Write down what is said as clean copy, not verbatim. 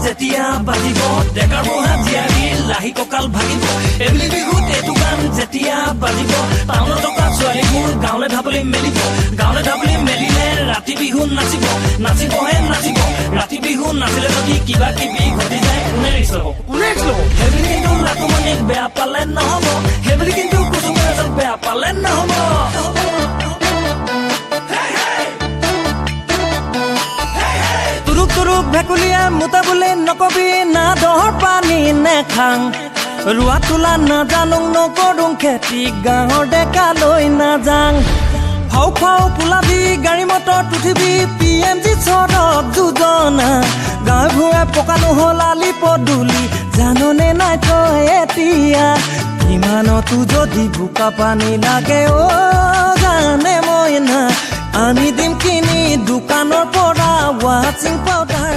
যেতিয়া বাজিব ডেকাৰ বুঢ়া জীয়াৰী লাহি কঁকাল ভাগিব এইবুলি বিহুত এইটো গান যেতিয়া বাজিব টাউনত থকা ছোৱালীবোৰ গাঁৱলৈ ঢাপলি মেলিব গাঁৱলৈ ঢাপলি মেলিলে ৰাতি বিহু নাচিব নাচিবহে নাচিব ৰাতি বিহু নাচিলে যদি কিবা কিবি ঘটি যায় কোনে ৰিক্স ল'ব সেইবুলি কিন্তু লাকুমণিক বেয়া পালে নহ'ব সেইবুলি কিন্তু কুচুমৰাজক বেয়া পালে নহ'ব তুৰুক ভেকুলীয়া মোটা বুলি নকবি না দহৰ পানী নেখাং ৰোৱা তোলা নাজানো নকৰোঁ খেতি গাঁৱৰ ডেকালৈ নাযাং ফাও ফাও পোলাবি গাড়ী মটৰ উঠিবি PMG চৰত যোজনা গাঁৱে ভূঞে পকা নহ'ল আলি পদূলি জাননে নাই তই এতিয়া ইমানতো যদি বোকা পানী লাগে জানে মই না আনি দিম কিনি দোকানৰ পৰা ৱাচিং পাউডাৰ